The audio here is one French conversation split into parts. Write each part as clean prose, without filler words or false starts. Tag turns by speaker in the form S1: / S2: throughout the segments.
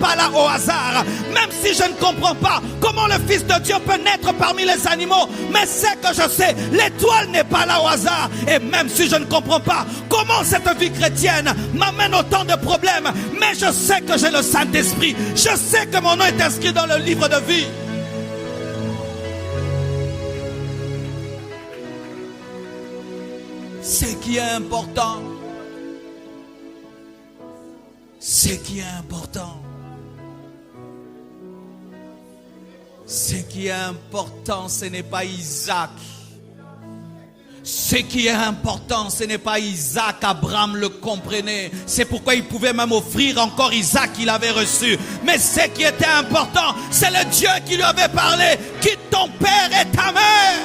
S1: pas là au hasard. Même si je ne comprends pas comment le Fils de Dieu peut naître parmi les animaux, mais c'est que je sais, l'étoile n'est pas là au hasard. Et même si je ne comprends pas comment cette vie chrétienne m'amène autant de problèmes, mais je sais que j'ai le Saint-Esprit. Je sais que mon nom est inscrit dans le livre de vie. Ce qui est important, ce qui est important, ce qui est important, ce n'est pas Isaac. Ce qui est important, ce n'est pas Isaac. Abraham le comprenait. C'est pourquoi il pouvait même offrir encore Isaac qu'il avait reçu. Mais ce qui était important, c'est le Dieu qui lui avait parlé. Quitte ton père et ta mère.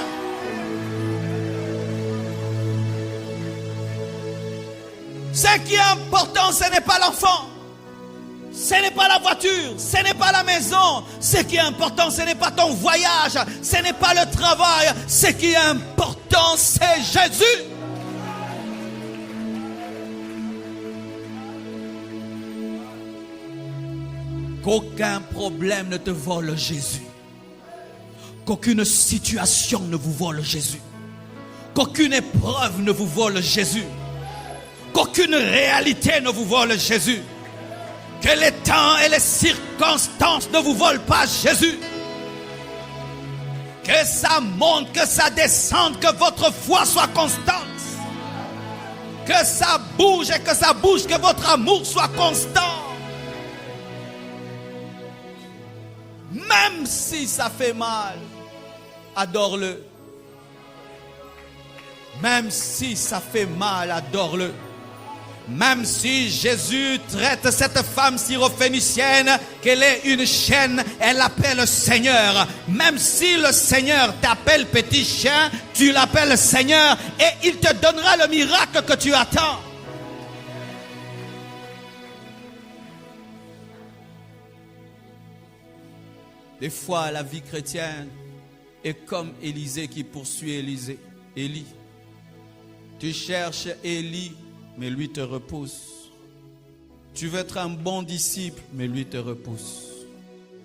S1: Ce qui est important, ce n'est pas l'enfant. Ce n'est pas la voiture, ce n'est pas la maison. Ce qui est important, ce n'est pas ton voyage, ce n'est pas le travail. Ce qui est important, c'est Jésus. Qu'aucun problème ne te vole Jésus. Qu'aucune situation ne vous vole Jésus. Qu'aucune épreuve ne vous vole Jésus. Qu'aucune réalité ne vous vole Jésus. Que les temps et les circonstances ne vous volent pas Jésus. Que ça monte, que ça descende, que votre foi soit constante. Que ça bouge et que ça bouge, que votre amour soit constant. Même si ça fait mal, adore-le. Même si ça fait mal, adore-le. Même si Jésus traite cette femme syrophénicienne qu'elle est une chienne, elle l'appelle Seigneur. Même si le Seigneur t'appelle petit chien, tu l'appelles Seigneur et il te donnera le miracle que tu attends. Des fois, la vie chrétienne est comme Élisée qui poursuit Élie. Tu cherches Élie, mais lui te repousse. Tu veux être un bon disciple, mais lui te repousse.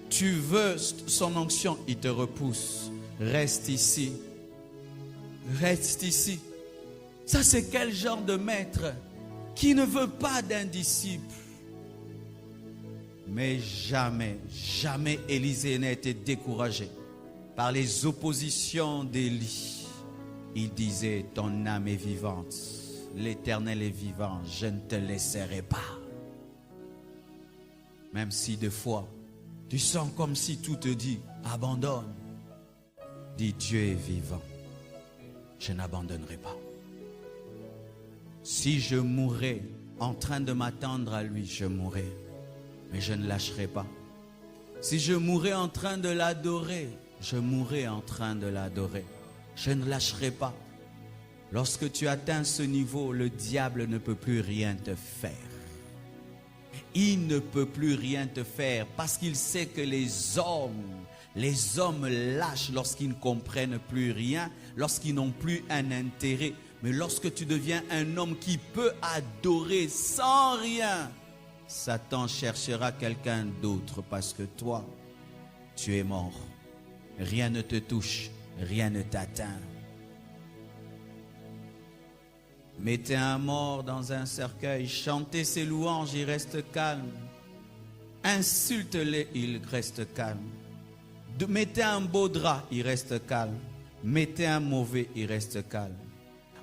S1: Tu veux son onction, il te repousse. Reste ici. Reste ici. Ça, c'est quel genre de maître qui ne veut pas d'un disciple? Mais jamais, jamais Élisée n'a été découragé par les oppositions d'Élie. Il disait, ton âme est vivante. L'Éternel est vivant, je ne te laisserai pas. Même si des fois, tu sens comme si tout te dit, abandonne. Dis, Dieu est vivant, je n'abandonnerai pas. Si je mourais en train de m'attendre à lui, je mourrais, mais je ne lâcherai pas. Si je mourais en train de l'adorer, je mourrai en train de l'adorer. Je ne lâcherai pas. Lorsque tu atteins ce niveau, le diable ne peut plus rien te faire. Il ne peut plus rien te faire parce qu'il sait que les hommes lâchent lorsqu'ils ne comprennent plus rien, lorsqu'ils n'ont plus un intérêt. Mais lorsque tu deviens un homme qui peut adorer sans rien, Satan cherchera quelqu'un d'autre parce que toi, tu es mort. Rien ne te touche, rien ne t'atteint. Mettez un mort dans un cercueil, chantez ses louanges, il reste calme. Insulte-les, il reste calme. Mettez un beau drap, il reste calme. Mettez un mauvais, il reste calme.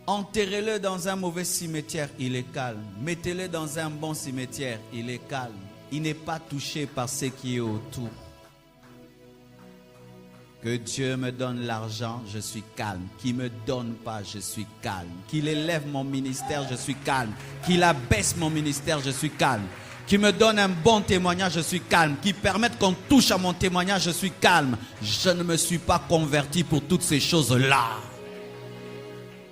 S1: Enterrez-le dans un mauvais cimetière, il est calme. Mettez-le dans un bon cimetière, il est calme. Il n'est pas touché par ce qui est autour. Que Dieu me donne l'argent, je suis calme. Qu'il ne me donne pas, je suis calme. Qu'il élève mon ministère, je suis calme. Qu'il abaisse mon ministère, je suis calme. Qu'il me donne un bon témoignage, je suis calme. Qu'il permette qu'on touche à mon témoignage, je suis calme. Je ne me suis pas converti pour toutes ces choses-là.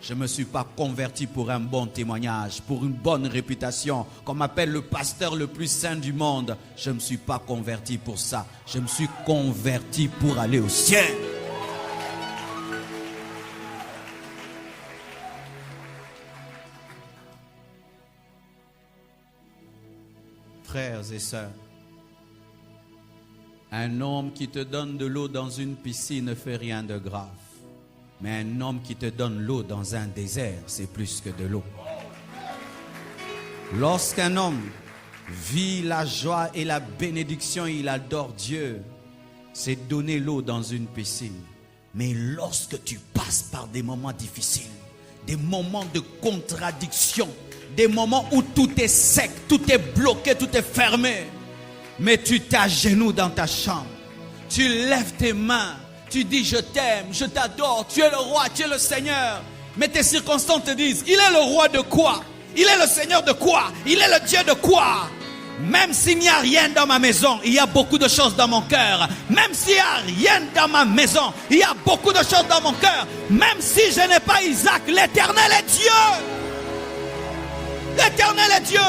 S1: Je ne me suis pas converti pour un bon témoignage, pour une bonne réputation, qu'on m'appelle le pasteur le plus saint du monde. Je ne me suis pas converti pour ça. Je me suis converti pour aller au ciel. Frères et sœurs, Un homme qui te donne de l'eau dans une piscine ne fait rien de grave. Mais un homme qui te donne l'eau dans un désert, c'est plus que de l'eau. Lorsqu'un homme vit la joie et la bénédiction, il adore Dieu, c'est donner l'eau dans une piscine. Mais lorsque tu passes par des moments difficiles, des moments de contradiction, des moments où tout est sec, tout est bloqué, tout est fermé, mais tu t'agenouilles dans ta chambre, tu lèves tes mains, tu dis je t'aime, je t'adore, tu es le roi, tu es le Seigneur. Mais tes circonstances te disent, il est le roi de quoi? Il est le Seigneur de quoi? Il est le Dieu de quoi? Même s'il n'y a rien dans ma maison, il y a beaucoup de choses dans mon cœur. Même s'il n'y a rien dans ma maison, il y a beaucoup de choses dans mon cœur. Même si je n'ai pas Isaac, l'Éternel est Dieu. L'Éternel est Dieu.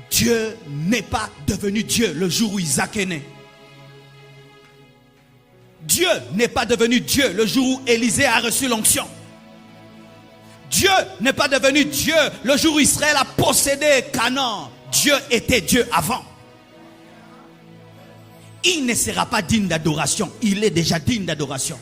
S1: Dieu n'est pas devenu Dieu le jour où Isaac est né. Dieu n'est pas devenu Dieu le jour où Élisée a reçu l'onction. Dieu n'est pas devenu Dieu le jour où Israël a possédé Canaan. Dieu était Dieu avant. Il ne sera pas digne d'adoration. Il est déjà digne d'adoration.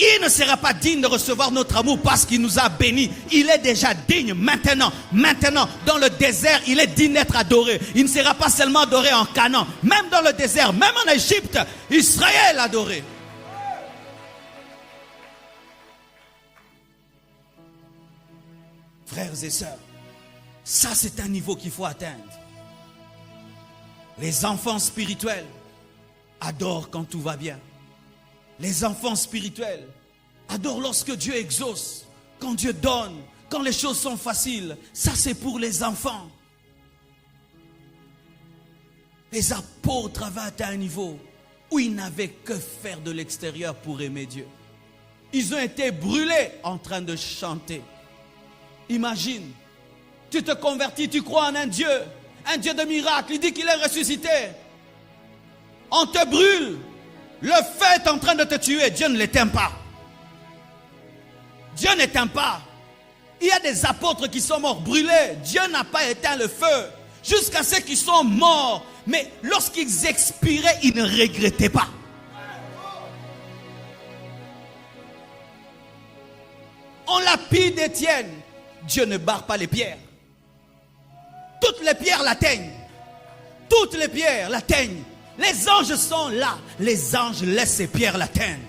S1: Il ne sera pas digne de recevoir notre amour parce qu'il nous a bénis. Il est déjà digne maintenant. Maintenant, dans le désert, il est digne d'être adoré. Il ne sera pas seulement adoré en Canaan. Même dans le désert, même en Égypte, Israël adoré. Frères et sœurs, ça c'est un niveau qu'il faut atteindre. Les enfants spirituels adorent quand tout va bien. Les enfants spirituels adorent lorsque Dieu exauce, quand Dieu donne, quand les choses sont faciles. Ça c'est pour les enfants. Les apôtres avaient atteint un niveau où ils n'avaient que faire de l'extérieur pour aimer Dieu. Ils ont été brûlés en train de chanter. Imagine, tu te convertis, tu crois en un Dieu de miracle, il dit qu'il est ressuscité. On te brûle, le feu est en train de te tuer, Dieu ne l'éteint pas. Dieu n'éteint pas. Il y a des apôtres qui sont morts brûlés, Dieu n'a pas éteint le feu, jusqu'à ceux qui sont morts. Mais lorsqu'ils expiraient, ils ne regrettaient pas. On lapide Étienne. Dieu ne barre pas les pierres. Toutes les pierres l'atteignent. Toutes les pierres l'atteignent. Les anges sont là. Les anges laissent ces pierres l'atteindre.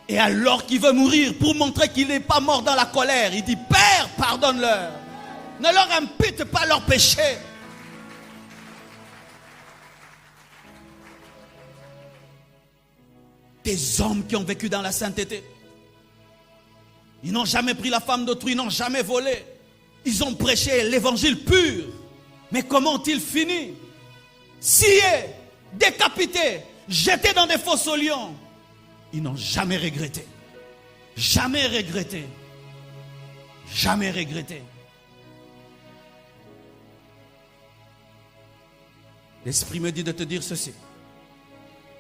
S1: Et alors qu'il veut mourir, pour montrer qu'il n'est pas mort dans la colère, il dit, Père, pardonne-leur. Ne leur impute pas leurs péchés. Des hommes qui ont vécu dans la sainteté. Ils n'ont jamais pris la femme d'autrui, ils n'ont jamais volé. Ils ont prêché l'évangile pur. Mais comment ont-ils fini? Sciés, décapités, jetés dans des fosses aux lions. Ils n'ont jamais regretté. Jamais regretté. Jamais regretté. L'Esprit me dit de te dire ceci.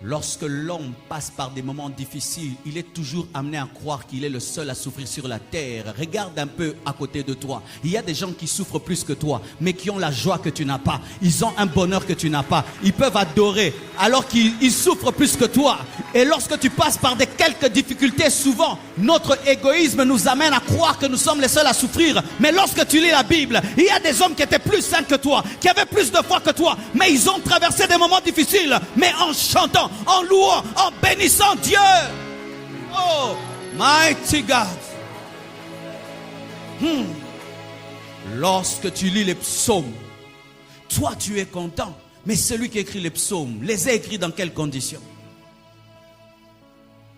S1: Lorsque l'homme passe par des moments difficiles, il est toujours amené à croire qu'il est le seul à souffrir sur la terre. Regarde un peu à côté de toi. Il y a des gens qui souffrent plus que toi, mais qui ont la joie que tu n'as pas. Ils ont un bonheur que tu n'as pas. Ils peuvent adorer alors qu'ils souffrent plus que toi. Et lorsque tu passes par quelques difficultés, souvent, notre égoïsme nous amène à croire que nous sommes les seuls à souffrir. Mais lorsque tu lis la Bible, il y a des hommes qui étaient plus saints que toi, qui avaient plus de foi que toi, mais ils ont traversé des moments difficiles, mais en chantant, en louant, en bénissant Dieu. Oh, mighty God. Lorsque tu lis les psaumes, toi tu es content, mais celui qui écrit les psaumes, les a écrits dans quelles conditions?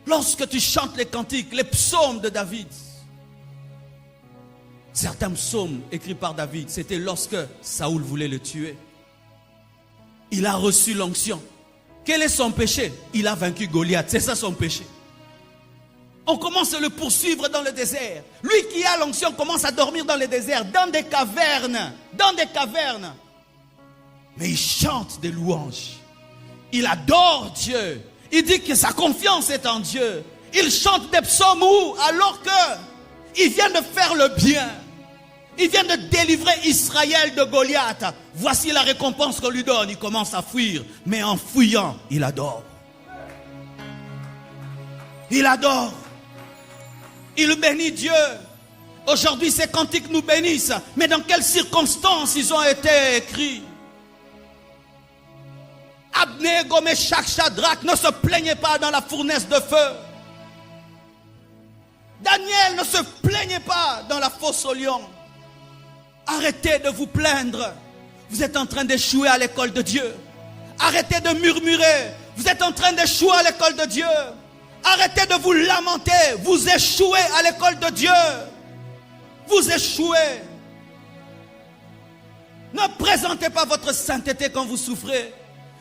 S1: Lorsque tu chantes les cantiques, les psaumes de David, certains psaumes écrits par David, c'était lorsque Saoul voulait le tuer. Il a reçu l'onction. Quel est son péché? Il a vaincu Goliath, c'est ça son péché. On commence à le poursuivre dans le désert. Lui qui a l'onction commence à dormir dans le désert, dans des cavernes, Mais il chante des louanges. Il adore Dieu. Il dit que sa confiance est en Dieu. Il chante des psaumes alors que il vient de faire le bien. Il vient de délivrer Israël de Goliath. Voici la récompense qu'on lui donne. Il commence à fuir, mais en fuyant, il adore. Il adore. Il bénit Dieu. Aujourd'hui, ces cantiques nous bénissent. Mais dans quelles circonstances ils ont été écrits? Abnego, Meshach, Shadrach ne se plaignaient pas dans la fournaise de feu. Daniel ne se plaignait pas dans la fosse aux lions. Arrêtez de vous plaindre. Vous êtes en train d'échouer à l'école de Dieu. Arrêtez de murmurer. Vous êtes en train d'échouer à l'école de Dieu. Arrêtez de vous lamenter. Vous échouez à l'école de Dieu. Vous échouez. Ne présentez pas votre sainteté quand vous souffrez.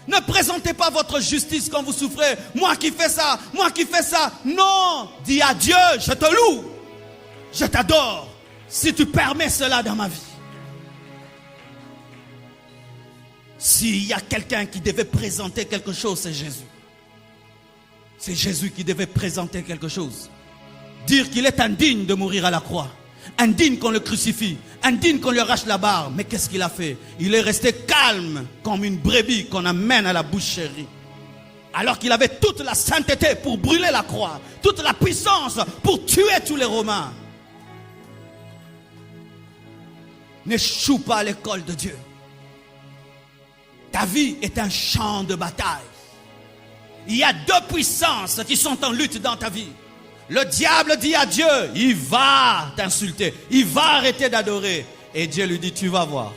S1: Ne présentez pas votre justice quand vous souffrez. Moi qui fais ça, moi qui fais ça. Non, dis à Dieu, je te loue. Je t'adore. Si tu permets cela dans ma vie. S'il y a quelqu'un qui devait présenter quelque chose, c'est Jésus. C'est Jésus qui devait présenter quelque chose. Dire qu'il est indigne de mourir à la croix. Indigne qu'on le crucifie. Indigne qu'on lui arrache la barbe. Mais qu'est-ce qu'il a fait? Il est resté calme comme une brebis qu'on amène à la boucherie. Alors qu'il avait toute la sainteté pour brûler la croix. Toute la puissance pour tuer tous les Romains. N'échoue pas à l'école de Dieu. Ta vie est un champ de bataille. Il y a deux puissances qui sont en lutte dans ta vie. Le diable dit à Dieu, il va t'insulter, il va arrêter d'adorer. Et Dieu lui dit, tu vas voir,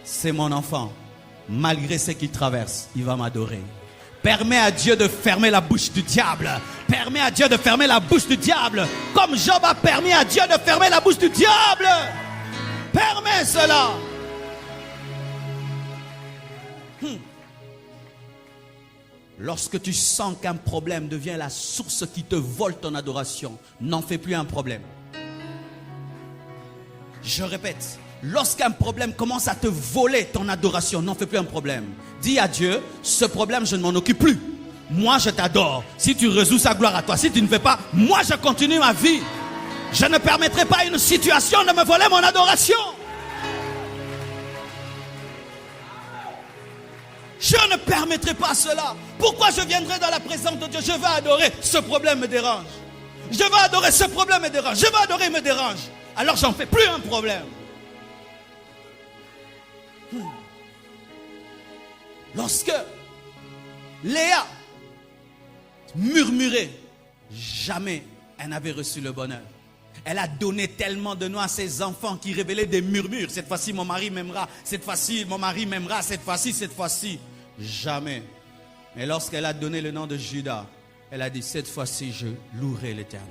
S1: c'est mon enfant. Malgré ce qu'il traverse, il va m'adorer. Permets à Dieu de fermer la bouche du diable. Permets à Dieu de fermer la bouche du diable. Comme Job a permis à Dieu de fermer la bouche du diable. Permets cela. Lorsque tu sens qu'un problème devient la source qui te vole ton adoration, n'en fais plus un problème. Je répète, lorsqu'un problème commence à te voler ton adoration, n'en fais plus un problème. Dis à Dieu, ce problème, je ne m'en occupe plus. Moi, je t'adore. Si tu résous sa gloire à toi, si tu ne fais pas, moi, je continue ma vie. Je ne permettrai pas à une situation de me voler mon adoration. Je ne permettrai pas cela. Pourquoi je viendrai dans la présence de Dieu? Je veux adorer, ce problème me dérange. Je veux adorer, ce problème me dérange. Je veux adorer, il me dérange. Alors j'en fais plus un problème. Lorsque Léa murmurait, jamais elle n'avait reçu le bonheur. Elle a donné tellement de noms à ses enfants qui révélaient des murmures. Cette fois-ci, mon mari m'aimera. Cette fois-ci, mon mari m'aimera. Cette fois-ci. Jamais. Mais lorsqu'elle a donné le nom de Judas, elle a dit, cette fois-ci, je louerai l'Éternel.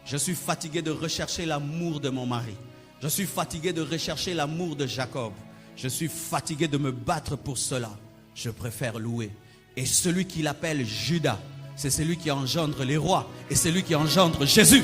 S1: Je suis fatigué de rechercher l'amour de mon mari. Je suis fatigué de rechercher l'amour de Jacob. Je suis fatigué de me battre pour cela. Je préfère louer. Et celui qui l'appelle Judas, c'est celui qui engendre les rois. Et celui qui engendre Jésus.